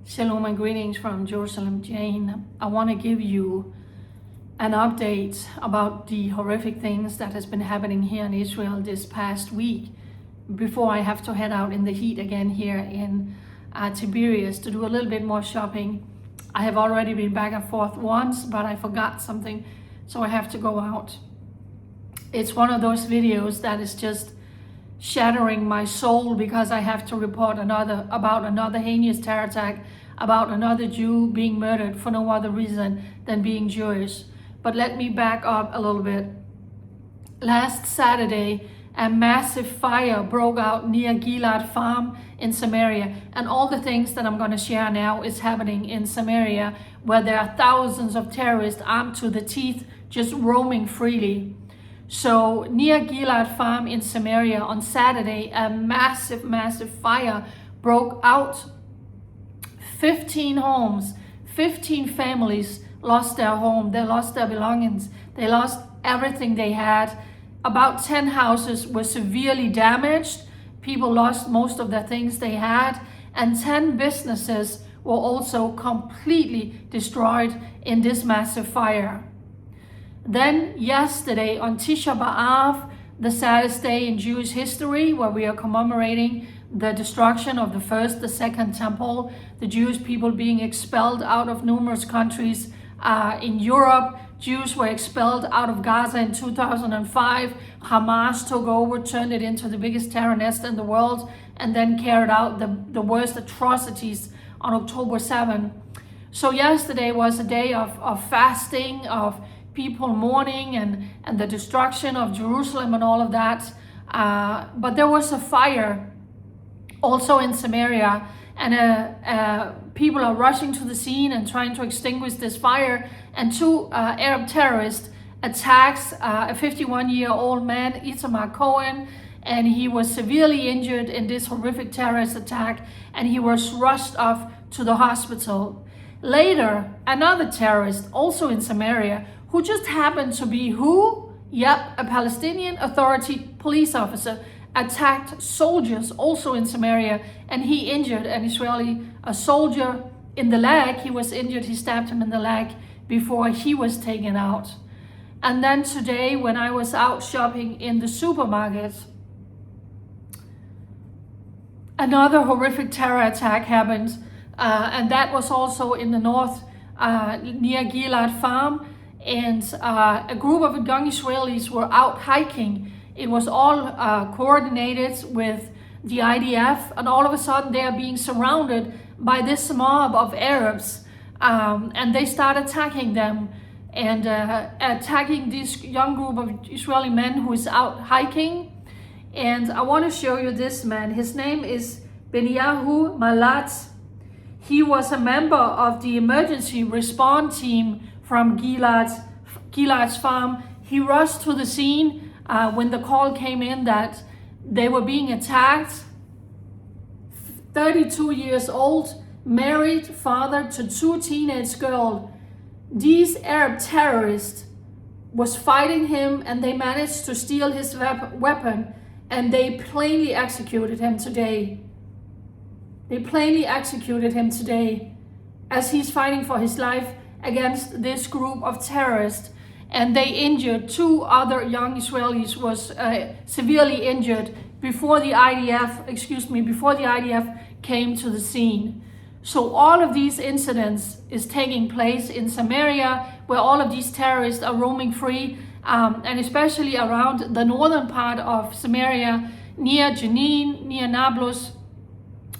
Shalom and greetings from Jerusalem, Jane. I want to give you an update about the horrific things that has been happening here in Israel this past week before I have to head out in the heat again here in Tiberias to do a little bit more shopping. I have already been back and forth once, but I forgot something, so I have to go out. It's one of those videos that is just shattering my soul because I have to report about another heinous terror attack, about another Jew being murdered for no other reason than being Jewish. But let me back up a little bit. Last Saturday, a massive fire broke out near Gilad farm in Samaria, and all the things that I'm going to share now is happening in Samaria, where there are thousands of terrorists armed to the teeth just roaming freely. So near Gilad farm in Samaria on Saturday, a massive fire broke out. 15 homes, 15 families lost their home, they lost their belongings, they lost everything they had. About 10 houses were severely damaged. People lost most of the things they had, and 10 businesses were also completely destroyed in this massive fire. Then yesterday on Tisha B'av, the saddest day in Jewish history, where we are commemorating the destruction of the first, the second temple, the Jewish people being expelled out of numerous countries in Europe. Jews were expelled out of Gaza in 2005. Hamas took over, turned it into the biggest terror nest in the world, and then carried out the worst atrocities on October 7. So yesterday was a day of fasting, of people mourning and the destruction of Jerusalem and all of that. But there was a fire also in Samaria, and people are rushing to the scene and trying to extinguish this fire. And two Arab terrorists attacks a 51-year-old man, Itamar Cohen, and he was severely injured in this horrific terrorist attack, and he was rushed off to the hospital. Later, another terrorist, also in Samaria, who just happened to be who? Yep, a Palestinian Authority police officer, attacked soldiers also in Samaria, and he injured a soldier in the leg. He was injured, he stabbed him in the leg before he was taken out. And then today, when I was out shopping in the supermarket, another horrific terror attack happened, and that was also in the north near Gilad farm. And a group of young Israelis were out hiking. It was all coordinated with the IDF, and all of a sudden they are being surrounded by this mob of Arabs, and they start attacking them and attacking this young group of Israeli men who is out hiking. And I want to show you this man. His name is Benyahu Malat. He was a member of the emergency response team from Gilad's farm. He rushed to the scene when the call came in that they were being attacked. 32 years old, married, father to two teenage girls. These Arab terrorists was fighting him, and they managed to steal his weapon, and they plainly executed him today. They plainly executed him today as he's fighting for his life against this group of terrorists. And they injured two other young Israelis, was severely injured before the IDF came to the scene. So all of these incidents is taking place in Samaria, where all of these terrorists are roaming free, and especially around the northern part of Samaria, near Jenin, near Nablus,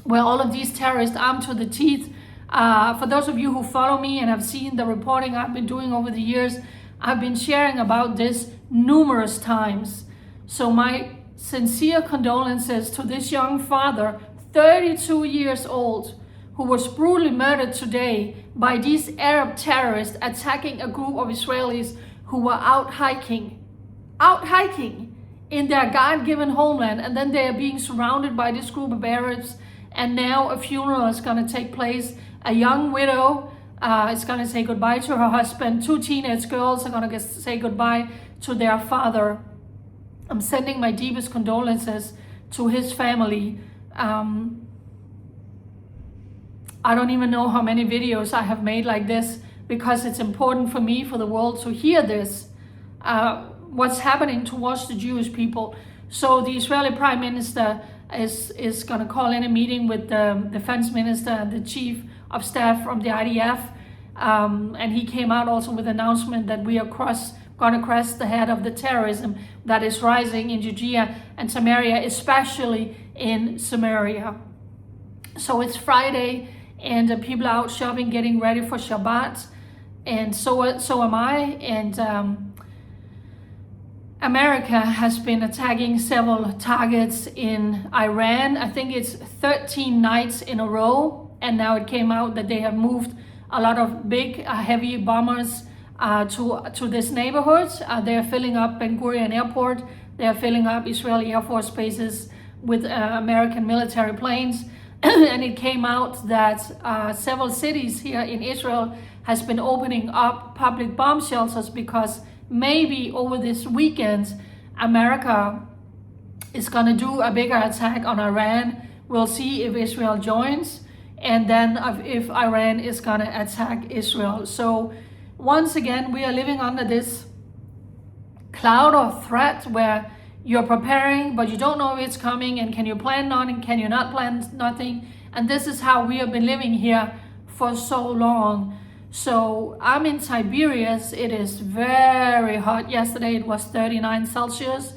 where all of these terrorists armed to the teeth. For those of you who follow me and have seen the reporting I've been doing over the years, I've been sharing about this numerous times. So my sincere condolences to this young father, 32 years old, who was brutally murdered today by these Arab terrorists attacking a group of Israelis who were out hiking in their God-given homeland, and then they are being surrounded by this group of Arabs. And now a funeral is going to take place. A young widow is going to say goodbye to her husband. Two teenage girls are going to say goodbye to their father. I'm sending my deepest condolences to his family. I don't even know how many videos I have made like this, because it's important for me, for the world to hear this, what's happening towards the Jewish people. So the Israeli Prime Minister is going to call in a meeting with the Defense Minister and the Chief of Staff from the IDF. And he came out also with an announcement that we are going to cross the head of the terrorism that is rising in Judea and Samaria, especially in Samaria. So it's Friday, and people are out shopping, getting ready for Shabbat, and so am I. And America has been attacking several targets in Iran. I think it's 13 nights in a row, and now it came out that they have moved a lot of big, heavy bombers to this neighborhood. They're filling up Ben Gurion Airport. They're filling up Israeli Air Force bases with American military planes. And it came out that several cities here in Israel has been opening up public bomb shelters, because maybe over this weekend, America is going to do a bigger attack on Iran. We'll see if Israel joins, and then if Iran is going to attack Israel. So once again, we are living under this cloud of threat where you're preparing, but you don't know if it's coming, and can you plan on it, can you not plan nothing? And this is how we have been living here for so long. So I'm in Tiberias. It is very hot. Yesterday it was 39 Celsius,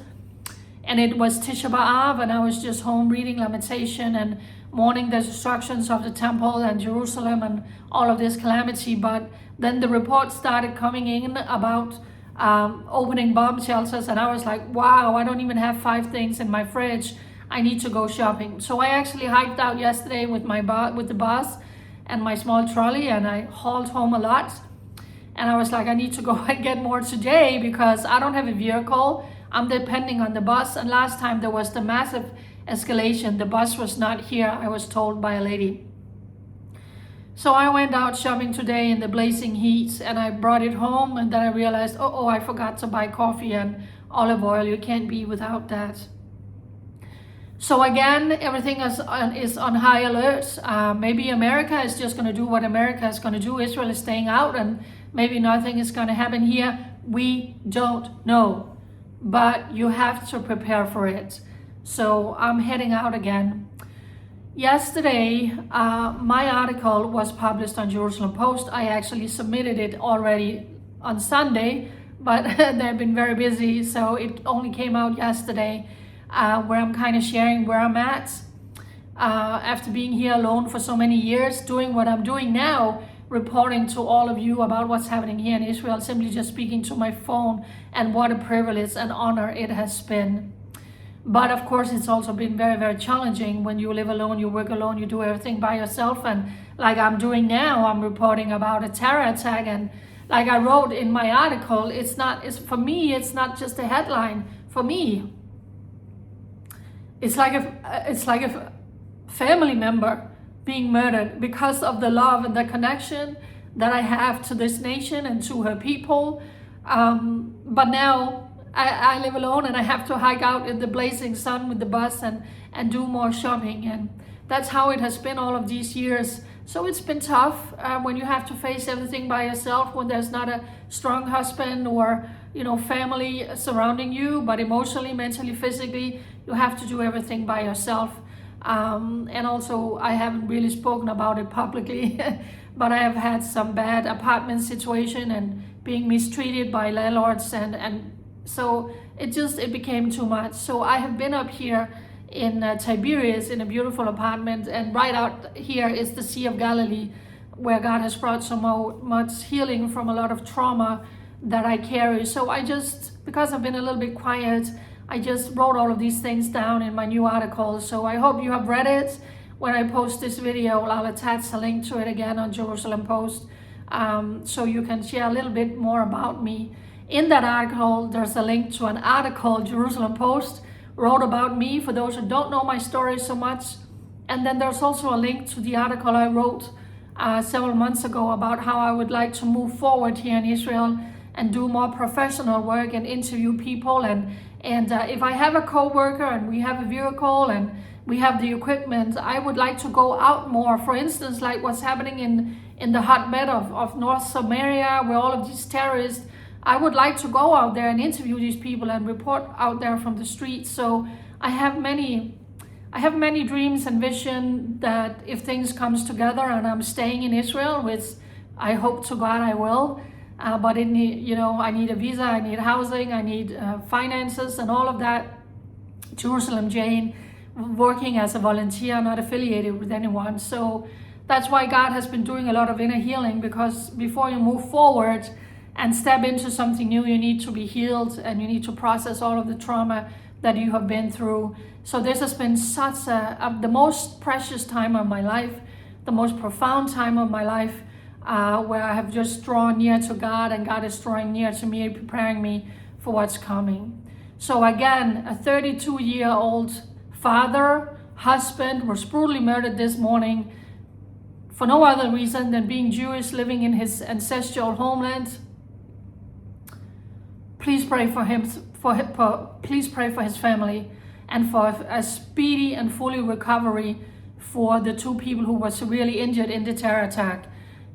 and it was Tisha B'av, and I was just home reading Lamentation and mourning the destructions of the temple and Jerusalem and all of this calamity. But then the reports started coming in about opening bomb shelters, and I was like, wow, I don't even have 5 things in my fridge. I need to go shopping. So I actually hiked out yesterday with the bus and my small trolley, and I hauled home a lot. And I was like, I need to go and get more today, because I don't have a vehicle. I'm depending on the bus. And last time there was the massive escalation, the bus was not here, I was told by a lady. So I went out shopping today in the blazing heat, and I brought it home, and then I realized, oh, I forgot to buy coffee and olive oil. You can't be without that. So again, everything is on high alert. Maybe America is just going to do what America is going to do. Israel is staying out, and maybe nothing is going to happen here. We don't know, but you have to prepare for it. So I'm heading out again. Yesterday, my article was published on Jerusalem Post. I actually submitted it already on Sunday, but they've been very busy, so it only came out yesterday, where I'm kind of sharing where I'm at after being here alone for so many years, doing what I'm doing now, reporting to all of you about what's happening here in Israel, simply just speaking to my phone, and what a privilege and honor it has been. But of course, it's also been very, very challenging when you live alone, you work alone, you do everything by yourself. And like I'm doing now, I'm reporting about a terror attack. And like I wrote in my article, for me, it's not just a headline. For me, it's like a family member being murdered because of the love and the connection that I have to this nation and to her people. But now I live alone, and I have to hike out in the blazing sun with the bus and do more shopping. And that's how it has been all of these years. So it's been tough when you have to face everything by yourself, when there's not a strong husband or family surrounding you, but emotionally, mentally, physically, you have to do everything by yourself. And also, I haven't really spoken about it publicly, but I have had some bad apartment situation and being mistreated by landlords, and so it became too much. So I have been up here in Tiberias in a beautiful apartment, and right out here is the Sea of Galilee, where God has brought so much healing from a lot of trauma that I carry. So because I've been a little bit quiet, I just wrote all of these things down in my new article. So I hope you have read it. When I post this video, I'll attach a link to it again on Jerusalem Post, so you can share a little bit more about me. In that article, there's a link to an article Jerusalem Post wrote about me, for those who don't know my story so much. And then there's also a link to the article I wrote several months ago about how I would like to move forward here in Israel and do more professional work and interview people. And if I have a co-worker and we have a vehicle and We have the equipment. I would like to go out more. For instance, like what's happening in the hotbed of North Samaria, where all of these terrorists, I would like to go out there and interview these people and report out there from the streets. So I have many dreams and vision that if things comes together and I'm staying in Israel, which I hope to God I will, but I need a visa, I need housing, I need finances and all of that. Jerusalem Jane, working as a volunteer, not affiliated with anyone. So that's why God has been doing a lot of inner healing, because before you move forward and step into something new, you need to be healed and you need to process all of the trauma that you have been through. So this has been such the most precious time of my life, the most profound time of my life, where I have just drawn near to God and God is drawing near to me, preparing me for what's coming. So again, a 32-year-old father, husband, was brutally murdered this morning for no other reason than being Jewish, living in his ancestral homeland. Please pray for him, please pray for his family and for a speedy and fully recovery for the 2 people who were severely injured in the terror attack.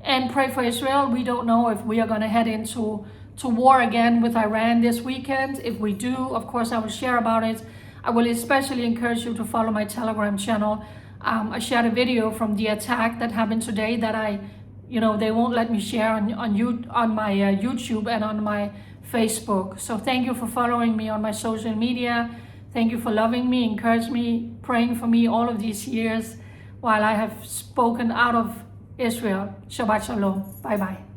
And pray for Israel. We don't know if we are going to head into war again with Iran this weekend. If we do, of course, I will share about it. I will especially encourage you to follow my Telegram channel. I shared a video from the attack that happened today that they won't let me share on my YouTube and on my Facebook. So thank you for following me on my social media. Thank you for loving me, encouraging me, praying for me all of these years while I have spoken out of Israel. Shabbat Shalom. Bye-bye.